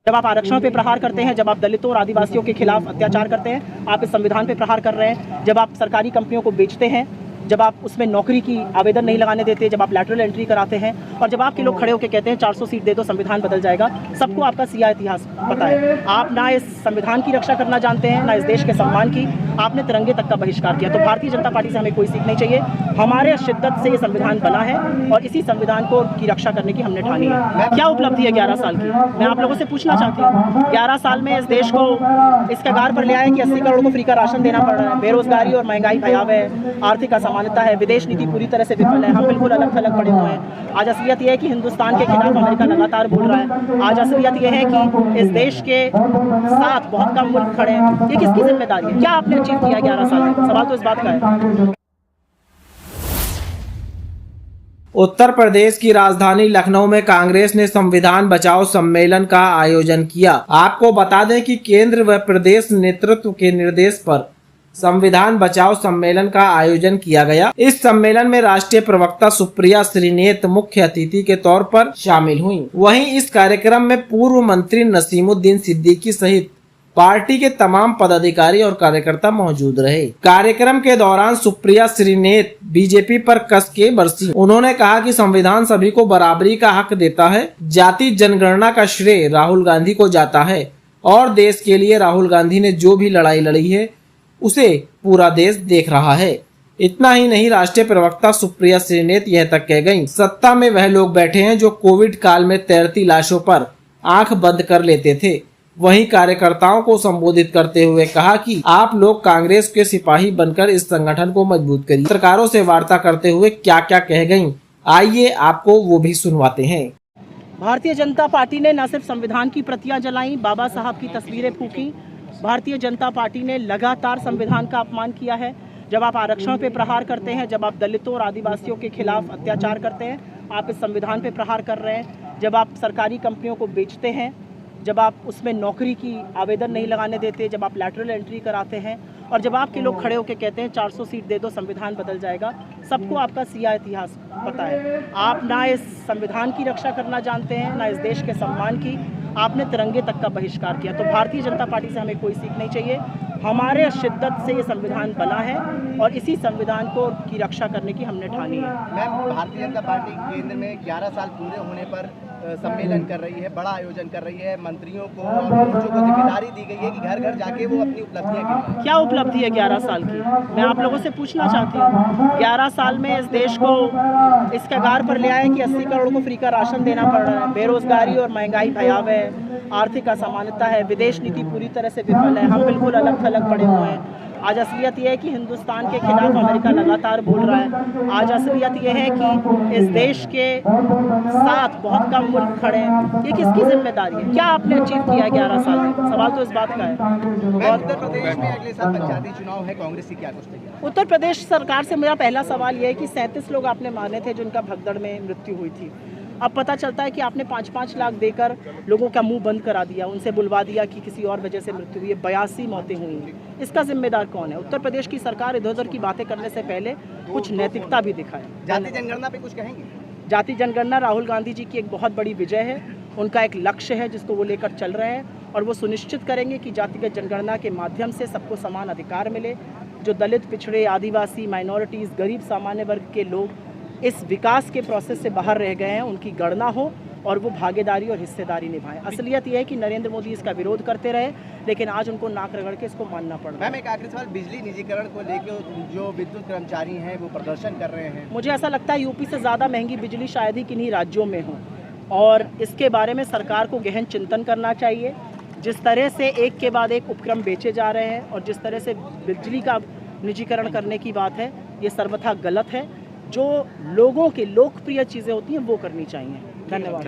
जब आप आरक्षण पे प्रहार करते हैं, जब आप दलितों और आदिवासियों के खिलाफ अत्याचार करते हैं, आप इस संविधान पे प्रहार कर रहे हैं। जब आप सरकारी कंपनियों को बेचते हैं, जब आप उसमें नौकरी की आवेदन नहीं लगाने देते, जब आप लैटरल एंट्री कराते हैं और जब आपके लोग खड़े होकर कहते हैं 400 सीट दे दो संविधान बदल जाएगा, सबको आपका सिया इतिहास पता है। आप ना इस संविधान की रक्षा करना जानते हैं, ना इस देश के सम्मान की। आपने तिरंगे तक का बहिष्कार किया। तो भारतीय जनता पार्टी से हमें कोई सीख नहीं चाहिए। हमारे शिद्दत से ये संविधान बना है और इसी संविधान को की रक्षा करने की हमने ठानी है। क्या उपलब्धि है 11 साल की, मैं आप लोगों से पूछना चाहती हूँ। 11 साल में इस देश को इस कगार पर ले आए कि 80 करोड़ को फ्री का राशन देना पड़ रहा है, बेरोजगारी और महंगाई भयावह है, आर्थिक असमानता है, विदेश नीति पूरी तरह से विफल है, हम बिल्कुल अलग थलग पड़े हुए हैं। आज असलियत यह है कि हिंदुस्तान के खिलाफ अमेरिका लगातार बोल रहा है। आज असलियत यह है कि इस देश के साथ बहुत कम मुल्क खड़े हैं। ये किसकी जिम्मेदारी है? क्या आपने अचीव किया 11 साल में? सवाल तो इस बात का है। उत्तर प्रदेश की राजधानी लखनऊ में कांग्रेस ने संविधान बचाओ सम्मेलन का आयोजन किया। आपको बता दें कि केंद्र व प्रदेश नेतृत्व के निर्देश पर संविधान बचाओ सम्मेलन का आयोजन किया गया। इस सम्मेलन में राष्ट्रीय प्रवक्ता सुप्रिया श्रीनेत मुख्य अतिथि के तौर पर शामिल हुईं। वहीं इस कार्यक्रम में पूर्व मंत्री नसीमुद्दीन सिद्दीकी सहित पार्टी के तमाम पदाधिकारी और कार्यकर्ता मौजूद रहे। कार्यक्रम के दौरान सुप्रिया श्रीनेत बीजेपी पर कस के बरसी। उन्होंने कहा कि संविधान सभी को बराबरी का हक देता है। जाति जनगणना का श्रेय राहुल गांधी को जाता है और देश के लिए राहुल गांधी ने जो भी लड़ाई लड़ी है उसे पूरा देश देख रहा है। इतना ही नहीं, राष्ट्रीय प्रवक्ता सुप्रिया श्रीनेत यह तक कह गयी, सत्ता में वह लोग बैठे हैं जो कोविड काल में तैरती लाशों पर आंख बंद कर लेते थे। वहीं कार्यकर्ताओं को संबोधित करते हुए कहा कि आप लोग कांग्रेस के सिपाही बनकर इस संगठन को मजबूत करिए। पत्रकारों से वार्ता करते हुए क्या क्या कह गयी, आइए आपको वो भी सुनवाते हैं। भारतीय जनता पार्टी ने न सिर्फ संविधान की प्रतियां जलाई, बाबा साहब की तस्वीरें फूकी। भारतीय जनता पार्टी ने लगातार संविधान का अपमान किया है। जब आप आरक्षण पे प्रहार करते हैं, जब आप दलितों और आदिवासियों के खिलाफ अत्याचार करते हैं, आप इस संविधान पे प्रहार कर रहे हैं। जब आप सरकारी कंपनियों को बेचते हैं, जब आप उसमें नौकरी की आवेदन नहीं लगाने देते, जब आप लैटरल एंट्री कराते हैं और जब आपके लोग खड़े होकर कहते हैं 400 सीट दे दो संविधान बदल जाएगा, सबको आपका सिया इतिहास पता है। आप ना इस संविधान की रक्षा करना जानते हैं, ना इस देश के सम्मान की। आपने तिरंगे तक का बहिष्कार किया। तो भारतीय जनता पार्टी से हमें कोई सीख नहीं चाहिए। हमारे शिद्दत से ये संविधान बना है और इसी संविधान को की रक्षा करने की हमने ठानी है। मैम, भारतीय जनता पार्टी केंद्र में 11 साल पूरे होने पर सम्मेलन कर रही है, बड़ा आयोजन कर रही है। मंत्रियों को और मोर्चों को जिम्मेदारी दी गई है कि घर घर जाके वो अपनी उपलब्धियां गिनाएं। क्या उपलब्धि है 11 साल की, मैं आप लोगों से पूछना चाहती हूँ। 11 साल में इस देश को इस कगार पर ले आए कि 80 करोड़ को फ्री का राशन देना पड़ रहा है, बेरोजगारी और महंगाई भयावह है, आर्थिक असमानता है, विदेश नीति पूरी तरह से विफल है, हम बिल्कुल अलग थलग पड़े हुए हैं। आज असलियत यह है कि हिंदुस्तान के खिलाफ अमेरिका लगातार बोल रहा है। आज असलियत यह है कि इस देश के साथ बहुत कम मुल्क खड़े हैं। ये किसकी जिम्मेदारी है? क्या आपने अचीव किया 11 साल में? सवाल तो इस बात का है। उत्तर प्रदेश में अगले साल पंचायती चुनाव है, कांग्रेस की क्या कुछ? उत्तर प्रदेश सरकार से मेरा पहला सवाल यह है कि 37 लोग आपने माने थे जिनका भगदड़ में मृत्यु हुई थी। अब पता चलता है कि आपने 5-5 लाख देकर लोगों का मुंह बंद करा दिया, उनसे बुलवा दिया कि किसी और वजह से मृत्यु हुई है। 82 मौतें हुई हैं। इसका जिम्मेदार कौन है? उत्तर प्रदेश की सरकार इधर उधर की बातें करने से पहले कुछ नैतिकता भी दिखाए। जाति जनगणना पे कुछ कहेंगे? जाति जनगणना राहुल गांधी जी की एक बहुत बड़ी विजय है। उनका एक लक्ष्य है जिसको वो लेकर चल रहे हैं और वो सुनिश्चित करेंगे कि जातिगत जनगणना के माध्यम से सबको समान अधिकार मिले। जो दलित, पिछड़े, आदिवासी, माइनॉरिटीज़, गरीब सामान्य वर्ग के लोग इस विकास के प्रोसेस से बाहर रह गए हैं, उनकी गणना हो और वो भागीदारी और हिस्सेदारी निभाएं। असलियत यह है कि नरेंद्र मोदी इसका विरोध करते रहे, लेकिन आज उनको नाक रगड़ के इसको मानना पड़ रहा है। मैम, एक आखिरी सवाल, बिजली निजीकरण को लेकर जो विद्युत कर्मचारी हैं वो प्रदर्शन कर रहे हैं। मुझे ऐसा लगता है यूपी से ज़्यादा महंगी बिजली शायद ही किन्हीं राज्यों में हो और इसके बारे में सरकार को गहन चिंतन करना चाहिए। जिस तरह से एक के बाद एक उपक्रम बेचे जा रहे हैं और जिस तरह से बिजली का निजीकरण करने की बात है, ये सर्वथा गलत है। जो लोगों की लोकप्रिय चीज़ें होती हैं वो करनी चाहिए। धन्यवाद।